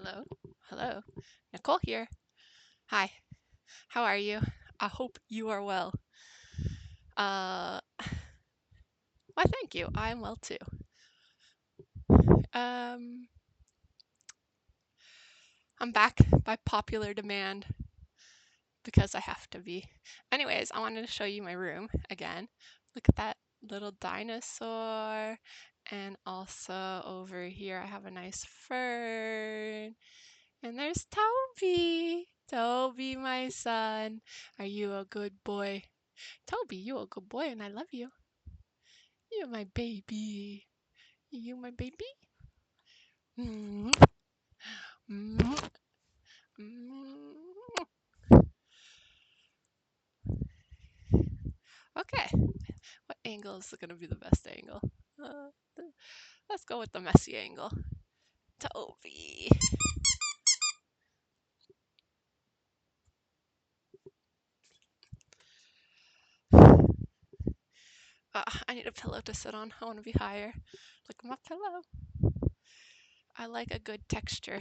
Hello. Hello. Nicole here. Hi. How are you? I hope you are well. Uh, why thank you. I'm well too. Um, I'm back by popular demand because I have to be. Anyways, I wanted to show you my room again. Look at that little dinosaur. And also over here, I have a nice fern. And there's Toby. Toby, my son. Are you a good boy? Toby, you a good boy and I love you. You're my baby. You my baby? Mm, mm, mm. Okay, what angle is going to be the best angle? Uh, let's go with the messy angle. Toby. I need a pillow to sit on. I want to be higher. Look at my pillow. I like a good texture.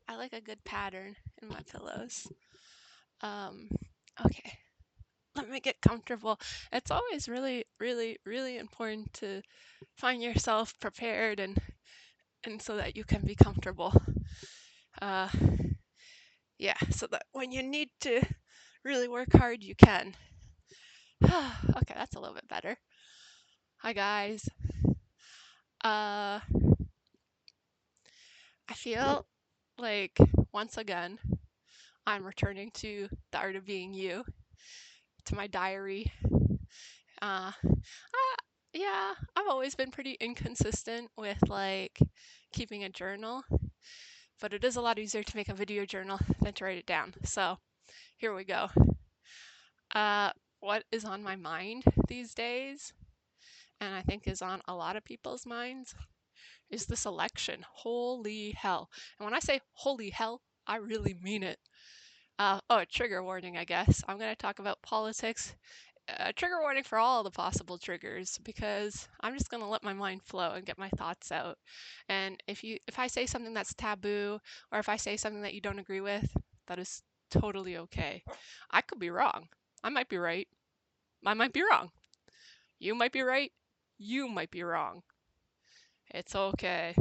I like a good pattern in my pillows. Um, okay. Let me get comfortable. It's always really, really, really important to find yourself prepared and so that you can be comfortable. Uh, yeah, so that when you need to really work hard, you can. Okay, that's a little bit better. Hi guys. Uh, I feel like once again I'm returning to the art of being you, to my diary. Yeah, I've always been pretty inconsistent with like keeping a journal, but it is a lot easier to make a video journal than to write it down. So here we go. Uh, what is on my mind these days, and I think is on a lot of people's minds, is this election. Holy hell. And when I say holy hell, I really mean it. Oh, a trigger warning, I guess. I'm going to talk about politics. Trigger warning for all the possible triggers because I'm just going to let my mind flow and get my thoughts out. And if I say something that's taboo or if I say something that you don't agree with, that is totally okay. I could be wrong. I might be right. I might be wrong. You might be right. You might be wrong. It's okay.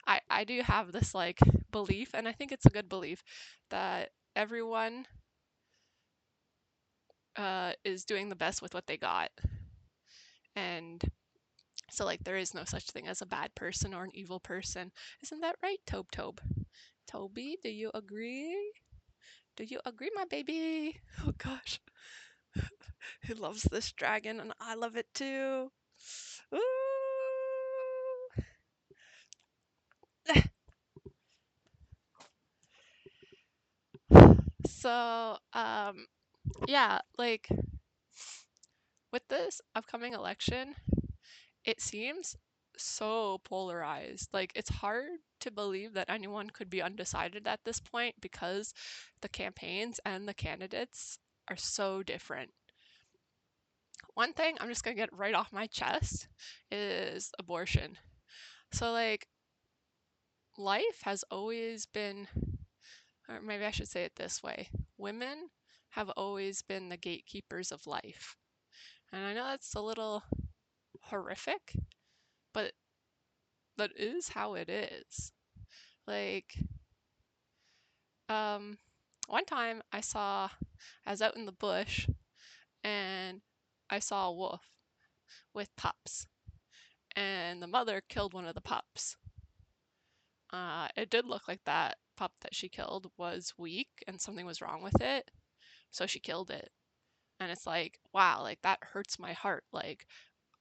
I do have this like belief, and I think it's a good belief, that everyone is doing the best with what they got. And so, like, there is no such thing as a bad person or an evil person. Isn't that right, Tobe? Toby, do you agree? Do you agree, my baby? Oh gosh. He loves this dragon, and I love it too. Ooh. So, yeah, like with this upcoming election, it seems so polarized. Like, it's hard to believe that anyone could be undecided at this point because the campaigns and the candidates are so different. One thing I'm just gonna get right off my chest is abortion. So, like, life has always been, or maybe I should say it this way, women have always been the gatekeepers of life. And I know that's a little horrific, but that is how it is. Like, um, one time I was out in the bush and I saw a wolf with pups, and the mother killed one of the pups. It did look like that pup that she killed was weak and something was wrong with it, so she killed it. And it's like, wow, like that hurts my heart. Like,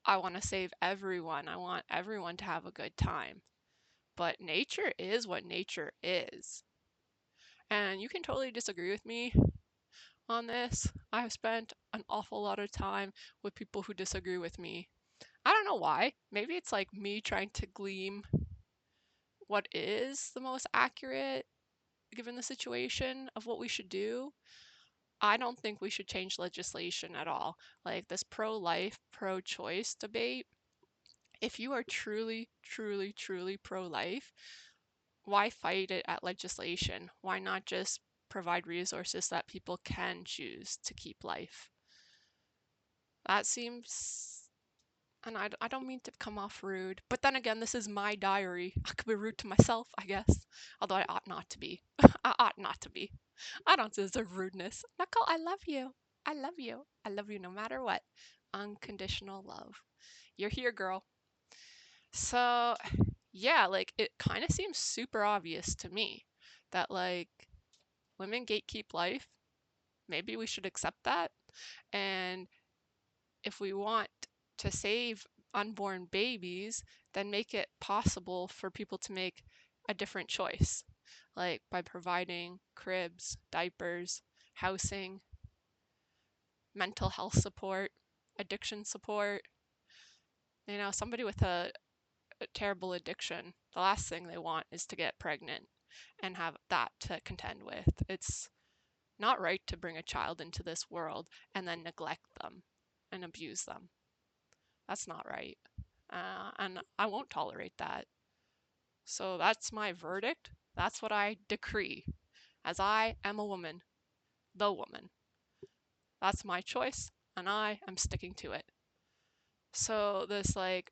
I want to save everyone. I want everyone to have a good time. But nature is what nature is. And you can totally disagree with me on this. I have spent an awful lot of time with people who disagree with me. I don't know why. Maybe it's like me trying to glean what is the most accurate given the situation of what we should do. I don't think we should change legislation at all. Like this pro life, pro choice debate. If you are truly, truly, truly pro life, why fight it at legislation? Why not just provide resources that people can choose to keep life? That seems, and I don't mean to come off rude, but then again, this is my diary. I could be rude to myself, I guess. Although I ought not to be. I ought not to be. I don't deserve rudeness. Knuckle, I love you. I love you. I love you no matter what. Unconditional love. You're here, girl. So, yeah, like it kind of seems super obvious to me that like women gatekeep life. Maybe we should accept that. And if we want to save unborn babies, then make it possible for people to make a different choice, like by providing cribs, diapers, housing, mental health support, addiction support. You know, somebody with a terrible addiction, the last thing they want is to get pregnant and have that to contend with. It's not right to bring a child into this world and then neglect them and abuse them. That's not right. And I won't tolerate that. So that's my verdict. That's what I decree. As I am a woman, the woman. That's my choice, and I am sticking to it. So, this, like,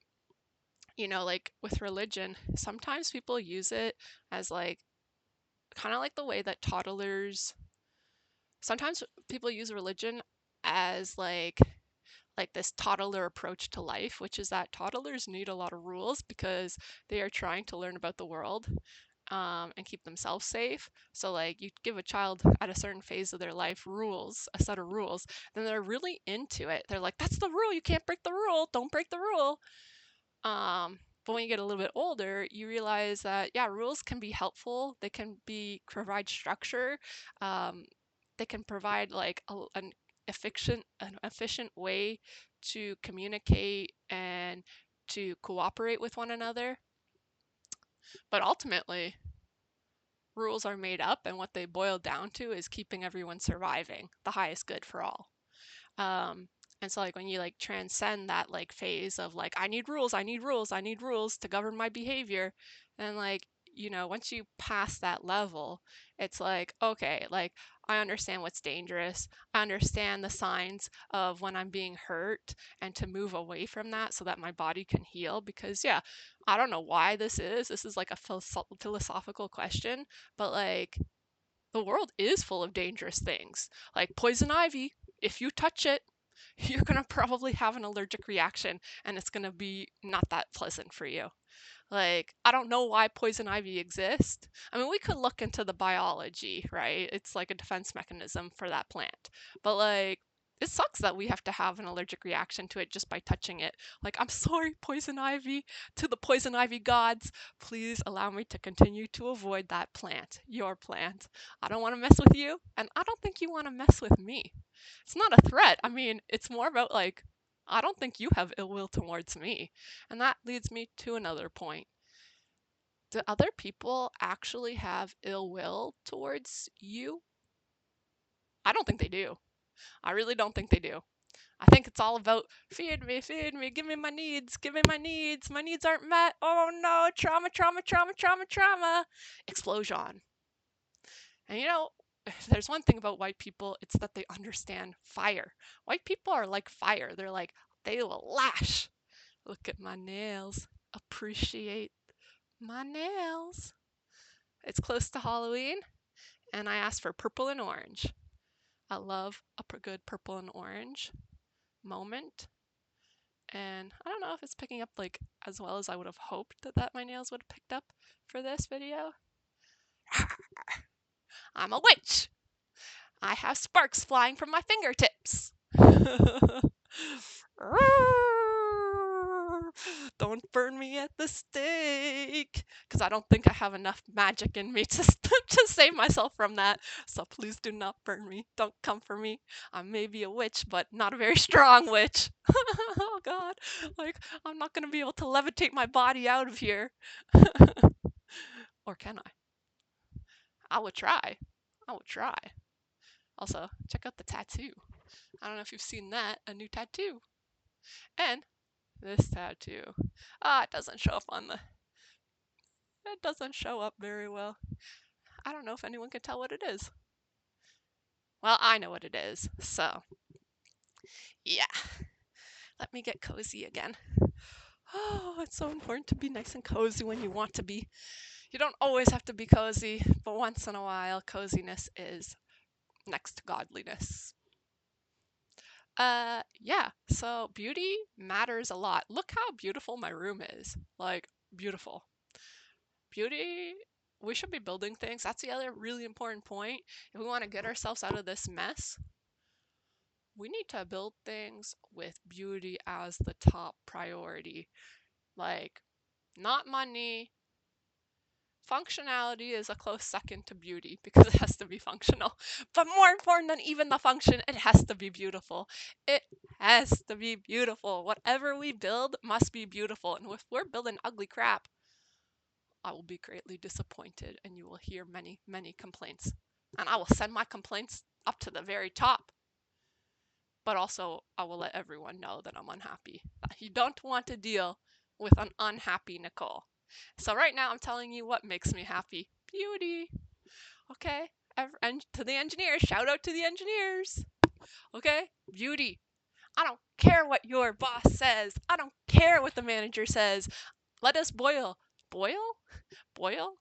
like with religion, sometimes people use it as like kind of like the way that toddlers, sometimes people use religion as like this toddler approach to life, which is that toddlers need a lot of rules because they are trying to learn about the world, and keep themselves safe. So like you give a child at a certain phase of their life rules, a set of rules, then they're really into it. They're like, that's the rule, you can't break the rule, don't break the rule. But when you get a little bit older, you realize that yeah, rules can be helpful. They can provide structure. Um, they can provide like an efficient way to communicate and to cooperate with one another. But ultimately, rules are made up, and what they boil down to is keeping everyone surviving, the highest good for all. Um, and so like when you like transcend that like phase of like I need rules, I need rules, I need rules to govern my behavior, then like once you pass that level, it's like okay, like I understand what's dangerous. I understand the signs of when I'm being hurt and to move away from that so that my body can heal because yeah, I don't know why this is. This is like a philosophical question, but like the world is full of dangerous things like poison ivy. If you touch it, you're going to probably have an allergic reaction and it's going to be not that pleasant for you. Like, I don't know why poison ivy exists. I mean, we could look into the biology, right? It's like a defense mechanism for that plant. But like, it sucks that we have to have an allergic reaction to it just by touching it. Like, I'm sorry, poison ivy, to the poison ivy gods. Please allow me to continue to avoid that plant, your plant. I don't want to mess with you, and I don't think you want to mess with me. It's not a threat. I mean, it's more about like, I don't think you have ill will towards me. And that leads me to another point. Do other people actually have ill will towards you? I don't think they do. I really don't think they do. I think it's all about feed me, give me my needs, give me my needs. My needs aren't met. Oh no, trauma, trauma, trauma, trauma, trauma. Explosion. And if there's one thing about white people, it's that they understand fire. White people are like fire. They're like, they will lash. Look at my nails. Appreciate my nails. It's close to Halloween, and I asked for purple and orange. I love a good purple and orange moment. And I don't know if it's picking up like as well as I would have hoped that my nails would have picked up for this video. I'm a witch. I have sparks flying from my fingertips. Don't burn me at the stake, because I don't think I have enough magic in me to save myself from that. So please do not burn me. Don't come for me. I may be a witch, but not a very strong witch. Oh God, like I'm not gonna be able to levitate my body out of here. Or can I? I will try. I will try. Also, check out the tattoo. I don't know if you've seen that, a new tattoo. And this tattoo. It doesn't show up on the It doesn't show up very well. I don't know if anyone can tell what it is. Well, I know what it is, so yeah. Let me get cozy again. Oh, it's so important to be nice and cozy when you want to be. You don't always have to be cozy, but once in a while, coziness is next to godliness. Yeah, so beauty matters a lot. Look how beautiful my room is. Like, beautiful. Beauty, we should be building things. That's the other really important point. If we want to get ourselves out of this mess, we need to build things with beauty as the top priority. Like, not money. Functionality is a close second to beauty because it has to be functional. But more important than even the function, it has to be beautiful. It has to be beautiful. Whatever we build must be beautiful. And if we're building ugly crap, I will be greatly disappointed and you will hear many, many complaints. And I will send my complaints up to the very top. But also, I will let everyone know that I'm unhappy. You don't want to deal with an unhappy Nicole. So right now I'm telling you what makes me happy. Beauty. Okay? And to the engineers, shout out to the engineers. Okay? Beauty. I don't care what your boss says. I don't care what the manager says. Let us boil. Boil? Boil?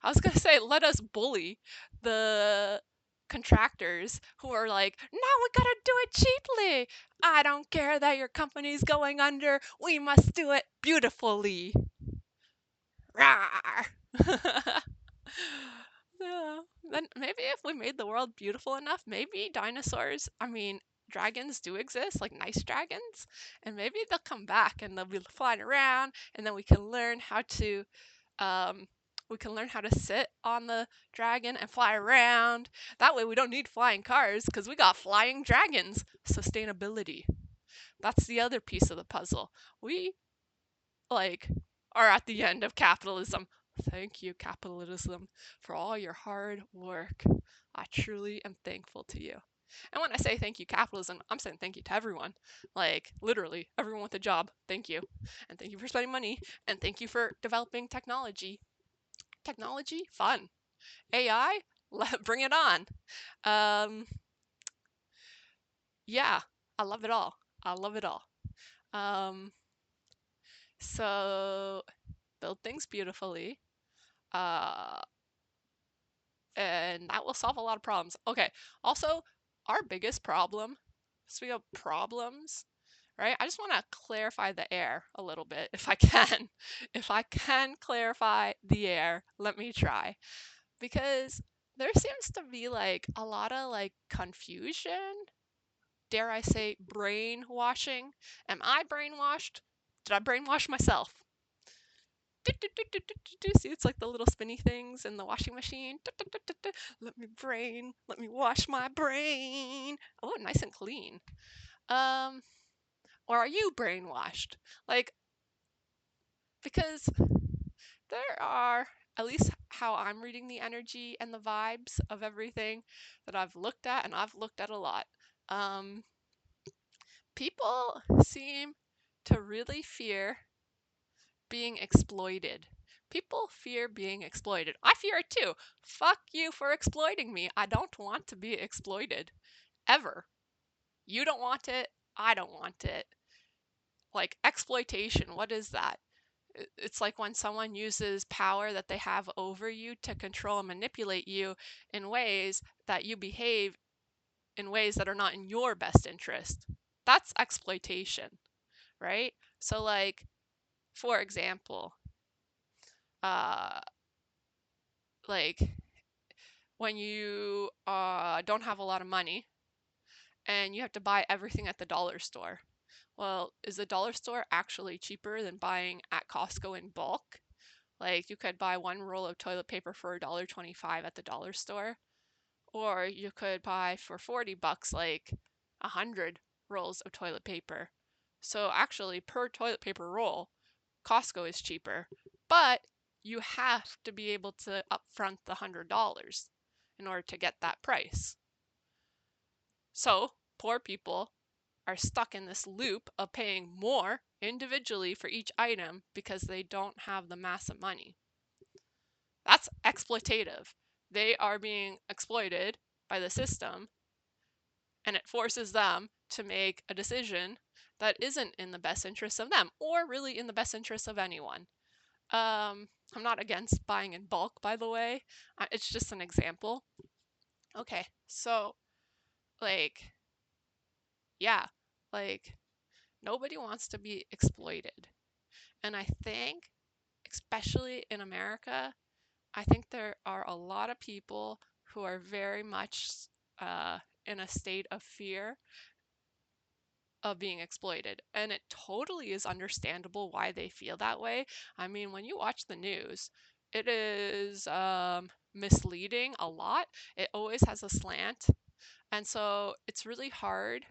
I was gonna say let us bully the contractors who are like, no, we gotta do it cheaply. I don't care that your company's going under. We must do it beautifully. Rawr. Yeah. Then maybe if we made the world beautiful enough, maybe dinosaurs, I mean, dragons do exist, like nice dragons, and maybe they'll come back and they'll be flying around, and then um, we can learn how to sit on the dragon and fly around. That way we don't need flying cars because we got flying dragons. Sustainability. That's the other piece of the puzzle. We like are at the end of capitalism. Thank you, capitalism, for all your hard work. I truly am thankful to you. And when I say thank you, capitalism, I'm saying thank you to everyone. Like, literally, everyone with a job. Thank you. And thank you for spending money. And thank you for developing technology. Technology, fun. AI, bring it on. Um, yeah, I love it all. I love it all. Um, so, build things beautifully. Uh, and that will solve a lot of problems. Okay, also, our biggest problem, speaking of problems, right? I just want to clarify the air a little bit if I can. If I can clarify the air, let me try. Because there seems to be like a lot of like confusion, dare I say brainwashing. Am I brainwashed? Did I brainwash myself? See, it's like the little spinny things in the washing machine. Let me wash my brain. Oh, nice and clean. Um, or are you brainwashed? Like, because there are, at least how I'm reading the energy and the vibes of everything that I've looked at, and I've looked at a lot. Um, People seem to really fear being exploited. People fear being exploited. I fear it too. Fuck you for exploiting me. I don't want to be exploited. Ever. You don't want it. I don't want it. Like, exploitation, what is that? It's like when someone uses power that they have over you to control and manipulate you in ways that you behave in ways that are not in your best interest. That's exploitation, right? So, like, for example, uh, like when you don't have a lot of money and you have to buy everything at the dollar store. Well, is the dollar store actually cheaper than buying at Costco in bulk? Like you could buy one roll of toilet paper for $1.25 at the dollar store, or you could buy for $40 like 100 rolls of toilet paper. So actually per toilet paper roll, Costco is cheaper, but you have to be able to upfront the $100 in order to get that price. So poor people are stuck in this loop of paying more individually for each item because they don't have the mass of money. That's exploitative. They are being exploited by the system, and it forces them to make a decision that isn't in the best interest of them or really in the best interest of anyone. I'm not against buying in bulk, by the way. It's just an example. Okay, so like, yeah, like nobody wants to be exploited. And I think, especially in America, I think there are a lot of people who are very much uh, in a state of fear of being exploited. And it totally is understandable why they feel that way. I mean, when you watch the news, it is misleading a lot. It always has a slant. And so it's really hard.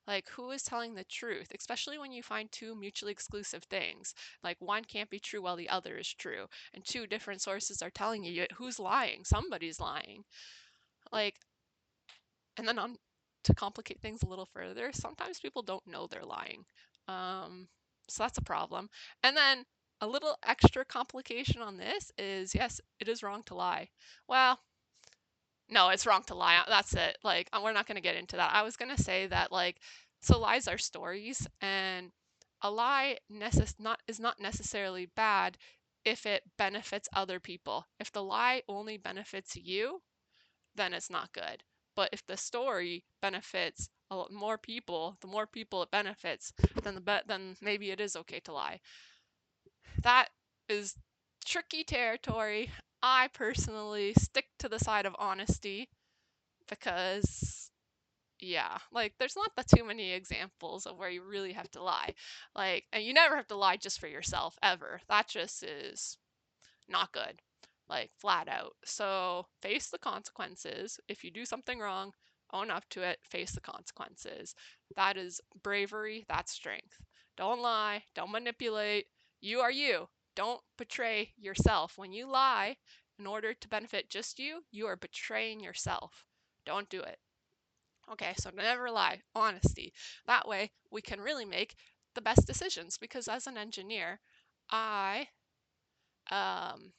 Like, who is telling the truth? Especially when you find two mutually exclusive things. Like, one can't be true while the other is true. And two different sources are telling you who's lying. Somebody's lying. Like, and then on to complicate things a little further, sometimes people don't know they're lying. So that's a problem. And then a little extra complication on this is yes, it is wrong to lie. Well, no, it's wrong to lie. That's it. Like, we're not going to get into that. I was going to say that, like, so lies are stories, and a lie is not necessarily bad if it benefits other people. If the lie only benefits you, then it's not good. But if the story benefits a lot more people, the more people it benefits, then maybe it is okay to lie. That is tricky territory. I personally stick to the side of honesty because yeah, like there's not that too many examples of where you really have to lie. Like, and you never have to lie just for yourself ever. That just is not good, like flat out. So face the consequences. If you do something wrong, own up to it, face the consequences. That is bravery, that's strength. Don't lie, don't manipulate. You are you. Don't betray yourself. When you lie in order to benefit just you are betraying yourself. Don't do it. Okay, so never lie, honesty. That way we can really make the best decisions because as an engineer, I um,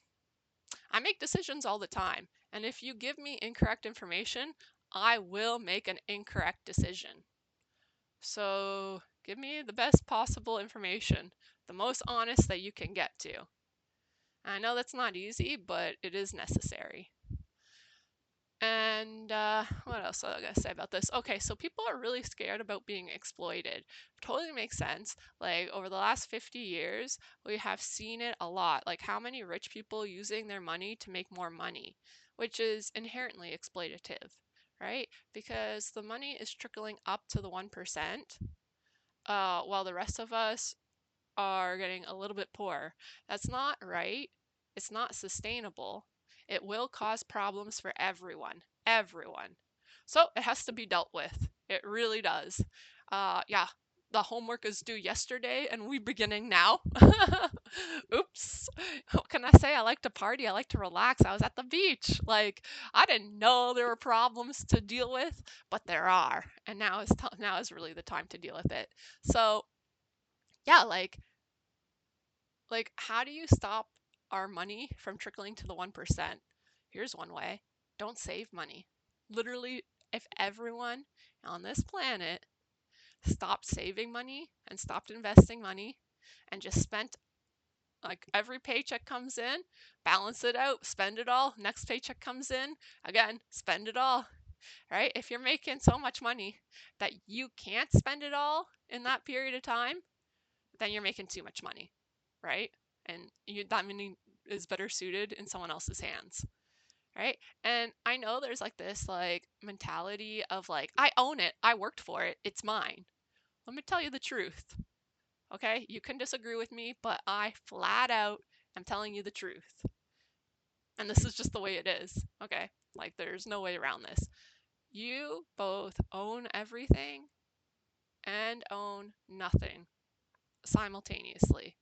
I make decisions all the time. And if you give me incorrect information, I will make an incorrect decision. So give me the best possible information, the most honest that you can get to. I know that's not easy, but it is necessary. And what else am I gonna say about this? Okay, so people are really scared about being exploited. Totally makes sense. Like over the last 50 years, we have seen it a lot. Like how many rich people using their money to make more money, which is inherently exploitative, right? Because the money is trickling up to the 1%, while the rest of us are getting a little bit poorer. That's not right. It's not sustainable. It will cause problems for everyone. Everyone. So it has to be dealt with. It really does. Yeah, the homework is due yesterday and we beginning now. Oops. What can I say? I like to party. I like to relax. I was at the beach. Like I didn't know there were problems to deal with, but there are. And now is really the time to deal with it. So, yeah, like, how do you stop our money from trickling to the 1%? Here's one way: don't save money. Literally, if everyone on this planet stopped saving money and stopped investing money and just spent like every paycheck comes in, balance it out, spend it all. Next paycheck comes in, again, spend it all, right? If you're making so much money that you can't spend it all in that period of time, then you're making too much money, right? And that money is better suited in someone else's hands, right? And I know there's like this like mentality of like, I own it, I worked for it, it's mine. Let me tell you the truth, okay? You can disagree with me, but I flat out am telling you the truth. And this is just the way it is, okay? Like, there's no way around this. You both own everything and own nothing simultaneously.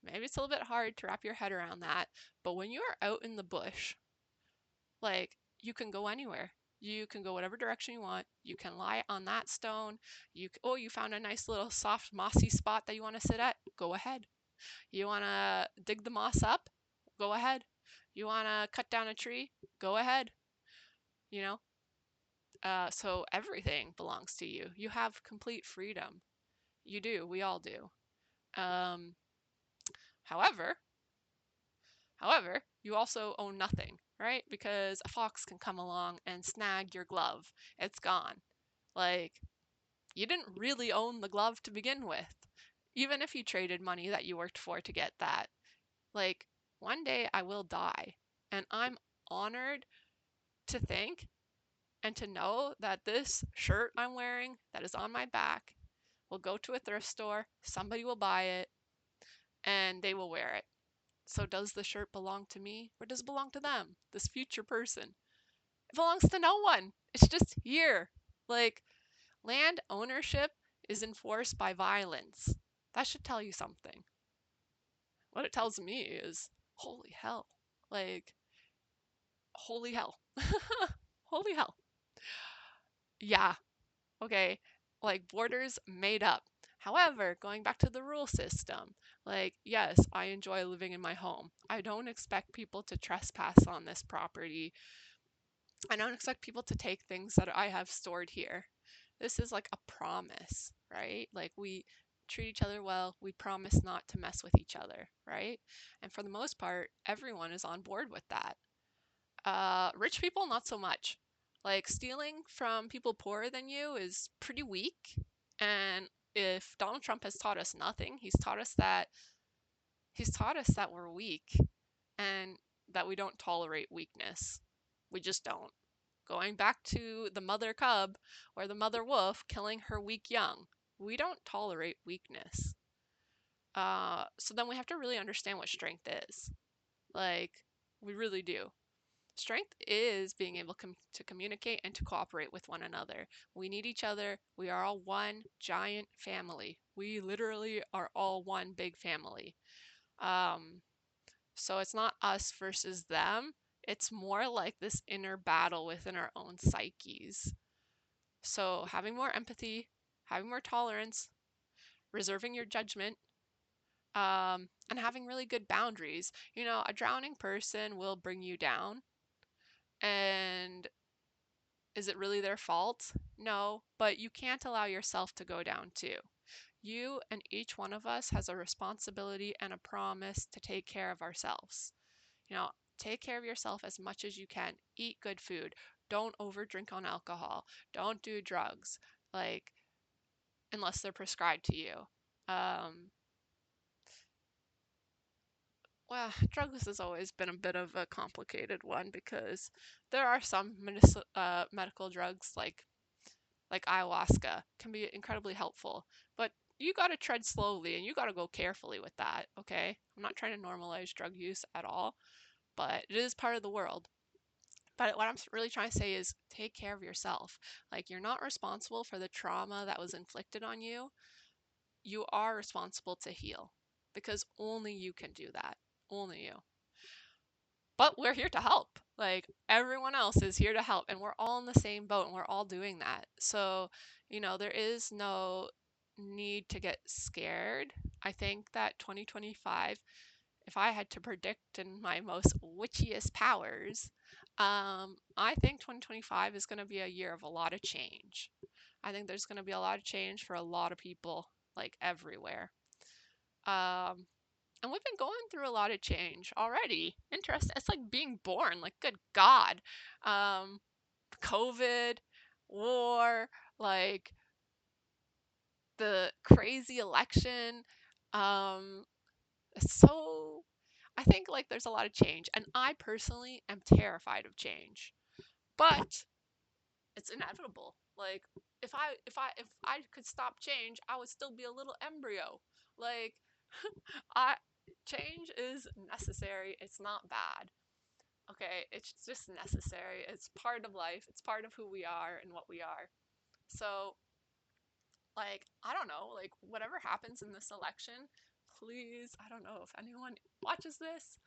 Maybe it's a little bit hard to wrap your head around that, but when you're out in the bush, like you can go anywhere. You can go whatever direction you want. You can lie on that stone. You found a nice little soft mossy spot that you want to sit at? Go ahead. You want to dig the moss up? Go ahead. You want to cut down a tree? Go ahead. You know, so everything belongs to you. You have complete freedom. You do. We all do. Um, however, however, you also own nothing, right? Because a fox can come along and snag your glove. It's gone. Like, you didn't really own the glove to begin with. Even if you traded money that you worked for to get that. Like, one day I will die. And I'm honored to think and to know that this shirt I'm wearing that is on my back will go to a thrift store, somebody will buy it, and they will wear it. So does the shirt belong to me or does it belong to them, this future person? It belongs to no one. It's just here. Like, land ownership is enforced by violence. That should tell you something. What it tells me is, holy hell. Like, holy hell. Holy hell. Yeah, okay, like borders made up. However, going back to the rule system, like, yes, I enjoy living in my home. I don't expect people to trespass on this property. I don't expect people to take things that I have stored here. This is like a promise, right? Like, we treat each other well, we promise not to mess with each other, right? And for the most part, everyone is on board with that. Rich people, not so much. Like, stealing from people poorer than you is pretty weak. And if Donald Trump has taught us nothing, he's taught us that we're weak and that we don't tolerate weakness. We just don't. Going back to the mother cub or the mother wolf killing her weak young, we don't tolerate weakness. So then we have to really understand what strength is. Like, we really do. Strength is being able to communicate and to cooperate with one another. We need each other. We are all one giant family. We literally are all one big family. Um, so it's not us versus them. It's more like this inner battle within our own psyches. So having more empathy, having more tolerance, reserving your judgment, and having really good boundaries. You know, a drowning person will bring you down, and is it really their fault? No, but you can't allow yourself to go down too. You and each one of us has a responsibility and a promise to take care of ourselves. You know, take care of yourself as much as you can. Eat good food. Don't overdrink on alcohol. Don't do drugs, like, unless they're prescribed to you. Um, well, drugs has always been a bit of a complicated one because there are some medical drugs like ayahuasca can be incredibly helpful, but you got to tread slowly and you got to go carefully with that, okay? I'm not trying to normalize drug use at all, but it is part of the world. But what I'm really trying to say is take care of yourself. Like, you're not responsible for the trauma that was inflicted on you. You are responsible to heal because only you can do that. Only you. But we're here to help. Like, everyone else is here to help, and we're all in the same boat and we're all doing that. So, there is no need to get scared. I think that 2025, if I had to predict in my most witchiest powers, I think 2025 is going to be a year of a lot of change. I think there's going to be a lot of change for a lot of people, like, everywhere. Um, and we've been going through a lot of change already. Interesting. It's like being born. Like, good God. Um, COVID, war, like the crazy election. Um, so I think, like, there's a lot of change, and I personally am terrified of change. But it's inevitable. Like, if I could stop change, I would still be a little embryo. Like, I change is necessary. It's not bad. Okay, it's just necessary. It's part of life. It's part of who we are and what we are. So, like, I don't know, like, whatever happens in this election, please, I don't know if anyone watches this,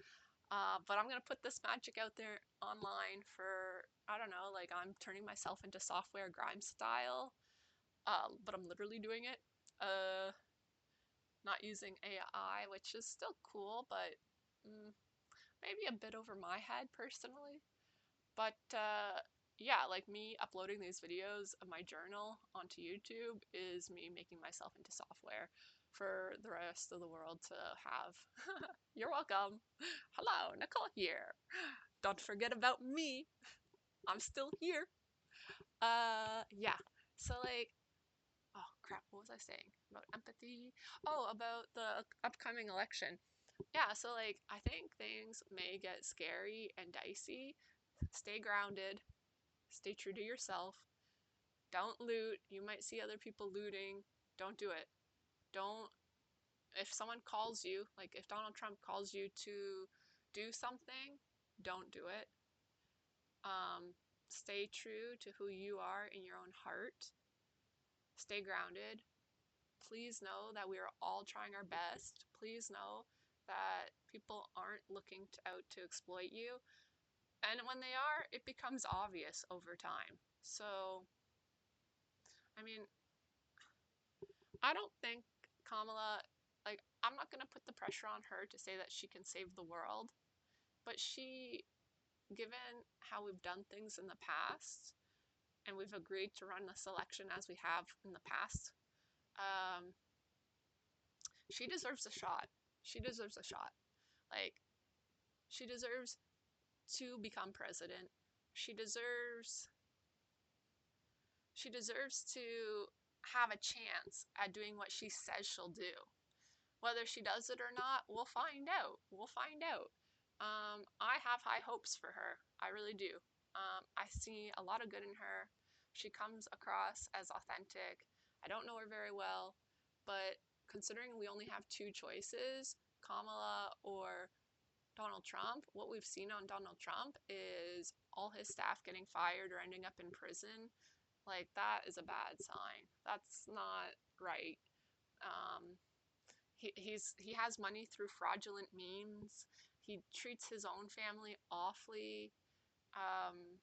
but I'm gonna put this magic out there online for, I don't know, like, I'm turning myself into software grime style, but I'm literally doing it. Not using AI, which is still cool, but maybe a bit over my head personally. But yeah, like me uploading these videos of my journal onto YouTube is me making myself into software for the rest of the world to have. You're welcome. Hello, Nicole here. Don't forget about me. I'm still here. Yeah. So like, oh crap, what was I saying about empathy? Oh, about the upcoming election. Yeah, so like I think things may get scary and dicey. Stay grounded, stay true to yourself. Don't loot. You might see other people looting. Don't do it. Don't, if someone calls you, like if Donald Trump calls you to do something, don't do it. Stay true to who you are in your own heart. Stay grounded. Please know that we are all trying our best. Please know that people aren't looking out to exploit you. And when they are, it becomes obvious over time. So, I mean, I don't think Kamala, like, I'm not going to put the pressure on her to say that she can save the world, but she, given how we've done things in the past, and we've agreed to run this election as we have in the past, um, she deserves a shot. She deserves a shot. Like, she deserves to become president. She deserves to have a chance at doing what she says she'll do. Whether she does it or not, we'll find out. We'll find out. I have high hopes for her. I really do. I see a lot of good in her. She comes across as authentic. I don't know her very well, but considering we only have two choices, Kamala or Donald Trump, what we've seen on Donald Trump is all his staff getting fired or ending up in prison. Like, that is a bad sign. That's not right. Um, he has money through fraudulent means. He treats his own family awfully. Um,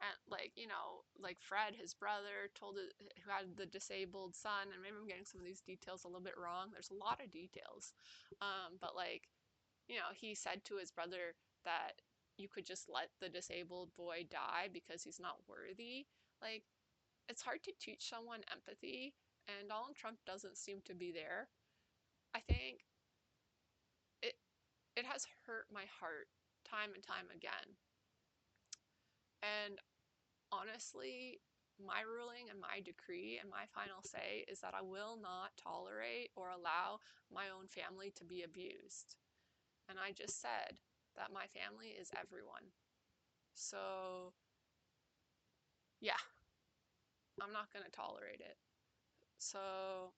and like, you know, like Fred, his brother, who had the disabled son, and maybe I'm getting some of these details a little bit wrong. There's a lot of details, but like, you know, he said to his brother that you could just let the disabled boy die because he's not worthy. Like, it's hard to teach someone empathy, and Donald Trump doesn't seem to be there. I think it it has hurt my heart time and time again. And honestly, my ruling and my decree and my final say is that I will not tolerate or allow my own family to be abused. And I just said that my family is everyone. So, yeah, I'm not going to tolerate it. So,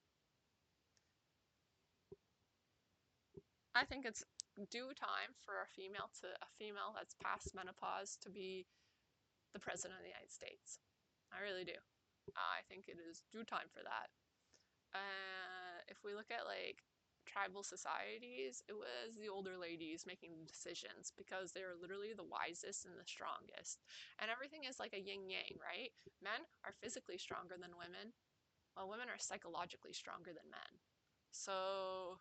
I think it's due time for a female that's past menopause to be the president of the United States. I really do. I think it is due time for that. If we look at like tribal societies, it was the older ladies making the decisions because they are literally the wisest and the strongest. And everything is like a yin yang, right? Men are physically stronger than women, while women are psychologically stronger than men. So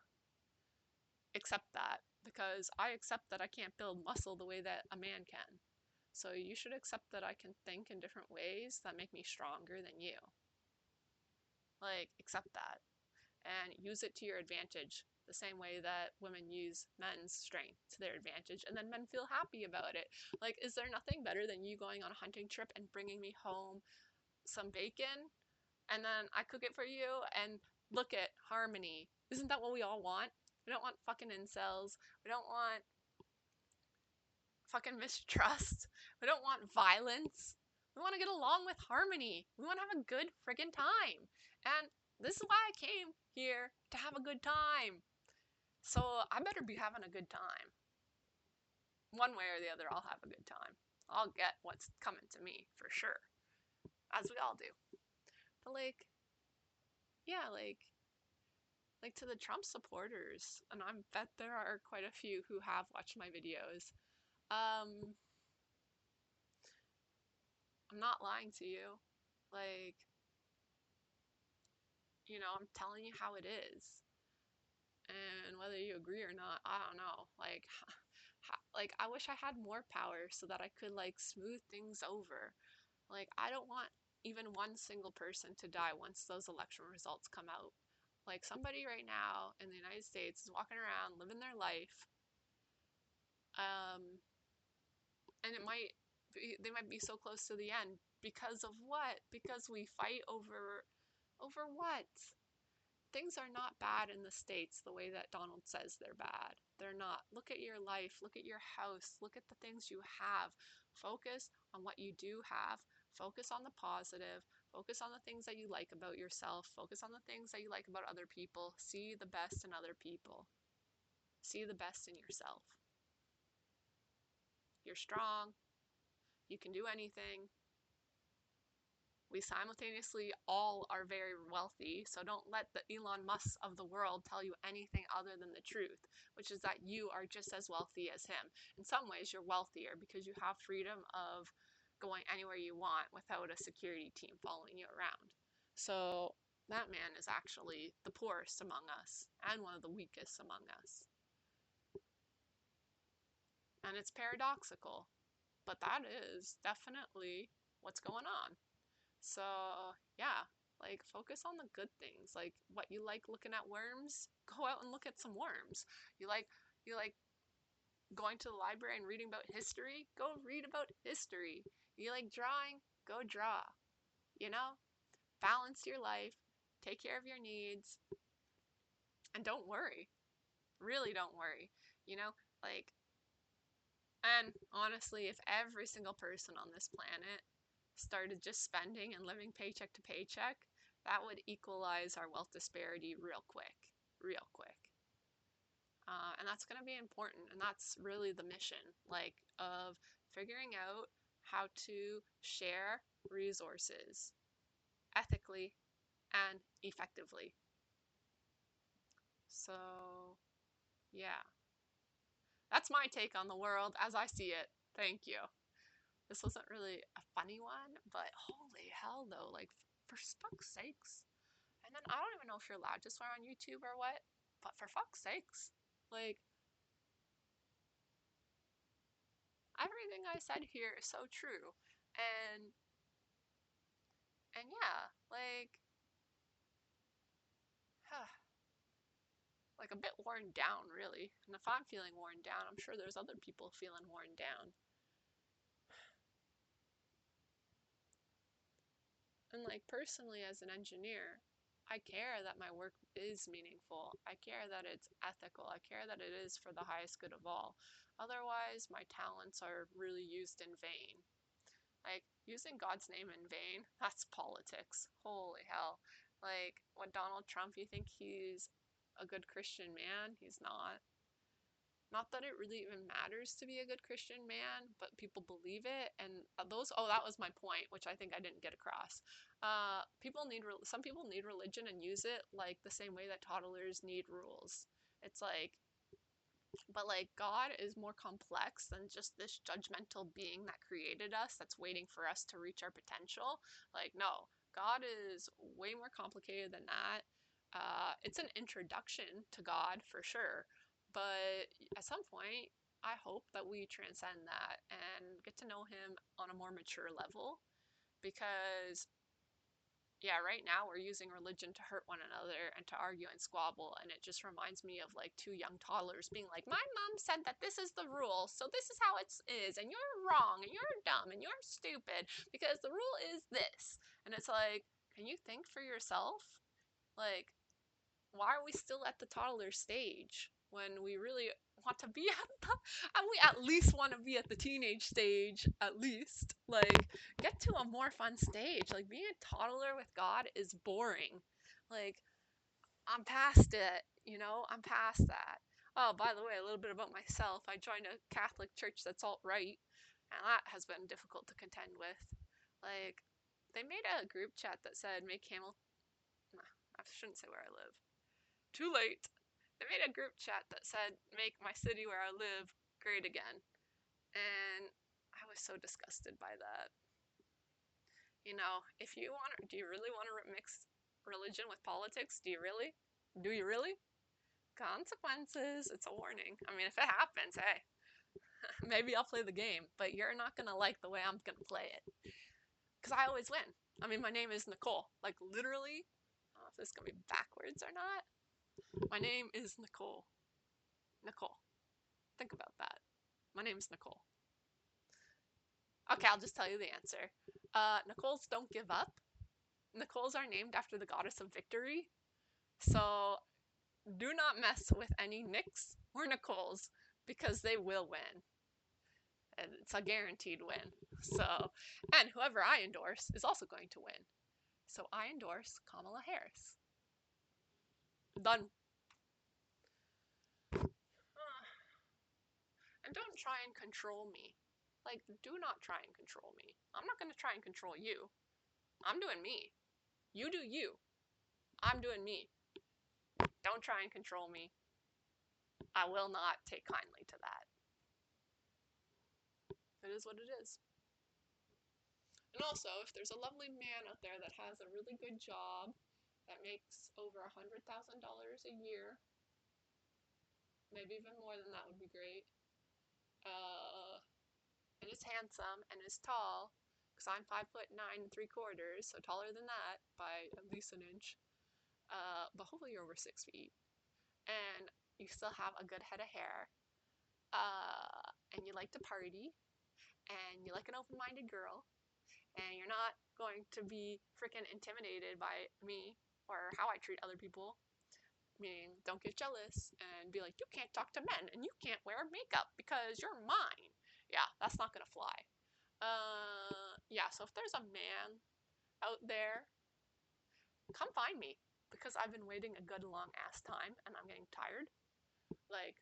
accept that, because I accept that I can't build muscle the way that a man can. So you should accept that I can think in different ways that make me stronger than you. Like, accept that and use it to your advantage the same way that women use men's strength to their advantage, and then men feel happy about it. Like, is there nothing better than you going on a hunting trip and bringing me home some bacon, and then I cook it for you, and look at harmony? Isn't that what we all want? We don't want fucking incels. We don't want fucking mistrust. We don't want violence. We want to get along with harmony. We want to have a good friggin' time. And this is why I came here, to have a good time. So I better be having a good time. One way or the other, I'll have a good time. I'll get what's coming to me for sure. As we all do. But like, yeah, like to the Trump supporters, and I bet there are quite a few who have watched my videos. I'm not lying to you. Like, you know, I'm telling you how it is. And whether you agree or not, I don't know. Like I wish I had more power so that I could like smooth things over. Like I don't want even one single person to die once those election results come out. Like somebody right now in the United States is walking around living their life, um, and they might be so close to the end because of what? Because we fight over what? Things are not bad in the States the way that Donald says they're bad. They're not. Look at your life, look at your house, look at the things you have. Focus on what you do have. Focus on the positive. Focus on the things that you like about yourself. Focus on the things that you like about other people. See the best in other people. See the best in yourself. You're strong. You can do anything. We simultaneously all are very wealthy, so don't let the Elon Musk of the world tell you anything other than the truth, which is that you are just as wealthy as him. In some ways, you're wealthier because you have freedom of going anywhere you want without a security team following you around. So that man is actually the poorest among us and one of the weakest among us. And it's paradoxical, but that is definitely what's going on. So, yeah, like focus on the good things. Like what you like looking at worms, go out and look at some worms. You like going to the library and reading about history, go read about history. You like drawing, go draw. You know? Balance your life, take care of your needs, and don't worry. Really don't worry. You know, like and honestly, if every single person on this planet started just spending and living paycheck to paycheck, that would equalize our wealth disparity real quick. Real quick. And that's going to be important. And that's really the mission, like, of figuring out how to share resources ethically and effectively. So, yeah, that's my take on the world as I see it. Thank you. This wasn't really a funny one, but holy hell, though, like, for fuck's sakes. And then I don't even know if you're allowed to swear on YouTube or what, but for fuck's sakes, like, everything I said here is so true. And, and yeah, like a bit worn down, really. And if I'm feeling worn down, I'm sure there's other people feeling worn down. And like personally as an engineer, I care that my work is meaningful. I care that it's ethical. I care that it is for the highest good of all. Otherwise, my talents are really used in vain. Like using God's name in vain, that's politics. Holy hell. Like what Donald Trump, you think he's a good Christian man? He's not. Not that it really even matters to be a good Christian man, but people believe it. And that was my point, which I think I didn't get across. Some people need religion and use it like the same way that toddlers need rules. It's like, but like God is more complex than just this judgmental being that created us that's waiting for us to reach our potential. Like, no, God is way more complicated than that. It's an introduction to God for sure, but at some point, I hope that we transcend that and get to know Him on a more mature level because yeah, right now we're using religion to hurt one another and to argue and squabble, and it just reminds me of like two young toddlers being like, "My mom said that this is the rule, so this is how it is, and you're wrong, and you're dumb, and you're stupid because the rule is this." And it's like, can you think for yourself? Like, why are we still at the toddler stage when we really want to be at the and we at least want to be at the teenage stage at least, like get to a more fun stage. Like being a toddler with God is boring. Like I'm past it, I'm past that. Oh, by the way, a little bit about myself. I joined a Catholic church that's alt-right, and that has been difficult to contend with. Like they made a group chat that said make Hamilton, I shouldn't say where I live, too late. They made a group chat that said, make my city where I live great again. And I was so disgusted by that. If you do you really want to mix religion with politics? Do you really? Do you really? Consequences. It's a warning. I mean, if it happens, hey, maybe I'll play the game, but you're not gonna like the way I'm gonna play it. Because I always win. I mean, my name is Nicole. Like, literally, I don't know if this is gonna be backwards or not. My name is Nicole. Nicole. Think about that. My name is Nicole. Okay, I'll just tell you the answer. Nicoles don't give up. Nicoles are named after the goddess of victory. So do not mess with any Nicks or Nicoles because they will win. And it's a guaranteed win. So, and whoever I endorse is also going to win. So I endorse Kamala Harris. Done. And don't try and control me. Like, do not try and control me. I'm not going to try and control you. I'm doing me. You do you. I'm doing me. Don't try and control me. I will not take kindly to that. It is what it is. And also, if there's a lovely man out there that has a really good job, that makes over $100,000 a year, maybe even more than that would be great, and is handsome and is tall, because I'm 5'9 3/4", so taller than that by at least an inch, but hopefully you're over 6 feet, and you still have a good head of hair, and you like to party, and you like an open-minded girl, and you're not going to be freaking intimidated by me or how I treat other people. Meaning, don't get jealous and be like, you can't talk to men and you can't wear makeup because you're mine. Yeah, that's not gonna fly. Yeah, so if there's a man out there, come find me because I've been waiting a good long ass time and I'm getting tired. Like,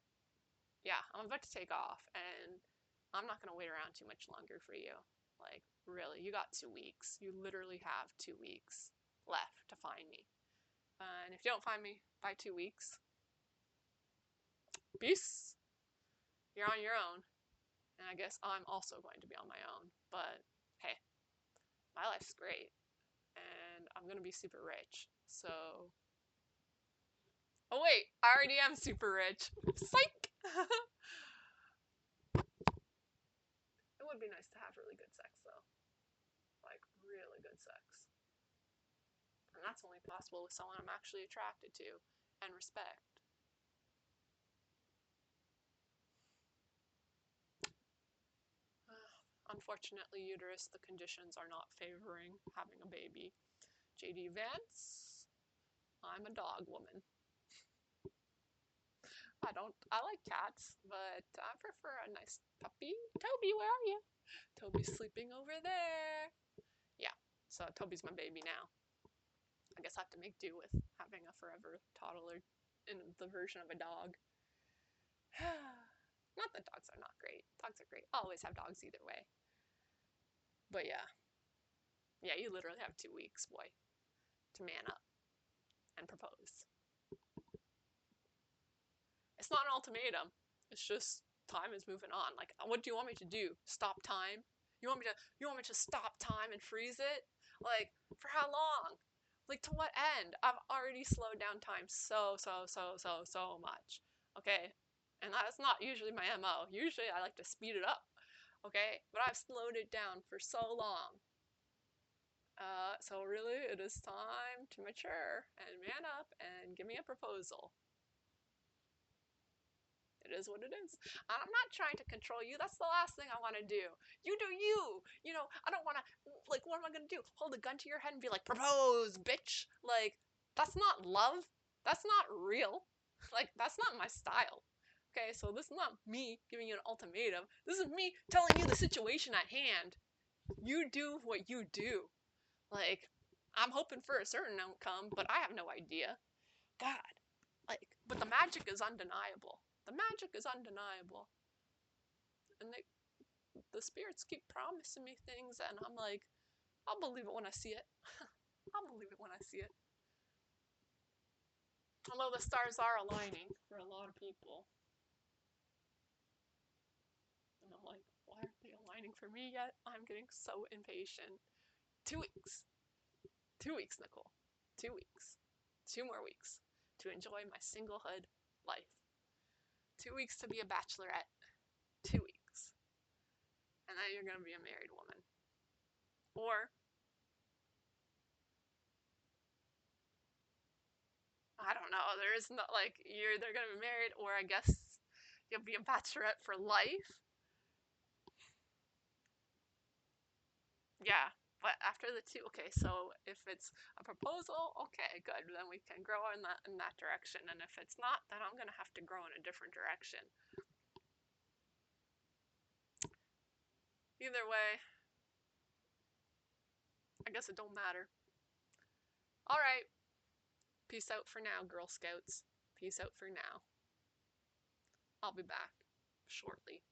yeah, I'm about to take off and I'm not gonna wait around too much longer for you. Like, really, you got 2 weeks. You literally have 2 weeks left to find me. And if you don't find me by 2 weeks, peace. You're on your own. And I guess I'm also going to be on my own. But hey, my life's great. And I'm going to be super rich. So. Oh, wait, I already am super rich. Psych! It would be nice to have really good sex, though. Like, really good sex. And that's only possible with someone I'm actually attracted to and respect. Unfortunately, uterus, the conditions are not favoring having a baby. JD Vance, I'm a dog woman. I like cats, but I prefer a nice puppy. Toby, where are you? Toby's sleeping over there. Yeah, so Toby's my baby now. I guess I have to make do with having a forever toddler in the version of a dog. Not that dogs are not great. Dogs are great. I'll always have dogs either way. But yeah. Yeah, you literally have 2 weeks, boy, to man up and propose. It's not an ultimatum. It's just time is moving on. Like, what do you want me to do? Stop time? You want me to stop time and freeze it? Like, for how long? Like, to what end? I've already slowed down time so much. Okay? And that's not usually my MO. Usually I like to speed it up. Okay? But I've slowed it down for so long. So really, it is time to mature and man up and give me a proposal. It is what it is. I'm not trying to control you. That's the last thing I want to do. You do you. You know, I don't want to, like, what am I going to do? Hold a gun to your head and be like, propose, bitch. Like, that's not love. That's not real. Like, that's not my style. Okay, so this is not me giving you an ultimatum. This is me telling you the situation at hand. You do what you do. Like, I'm hoping for a certain outcome, but I have no idea. God. Like, but the magic is undeniable. The magic is undeniable. And the spirits keep promising me things, and I'm like, I'll believe it when I see it. I'll believe it when I see it. Although the stars are aligning for a lot of people. And I'm like, why aren't they aligning for me yet? I'm getting so impatient. 2 weeks. 2 weeks, Nicole. 2 weeks. 2 more weeks to enjoy my singlehood life. 2 weeks to be a bachelorette. 2 weeks. And then you're gonna be a married woman. Or, I don't know, there is not like, you're either gonna be married or I guess you'll be a bachelorette for life. Yeah, but after the 2, okay, so if it's a proposal, okay, good, then we can grow in that direction. And if it's not, then I'm gonna have to grow in a different direction. Either way, I guess it don't matter. All right, peace out for now, Girl Scouts. Peace out for now. I'll be back shortly.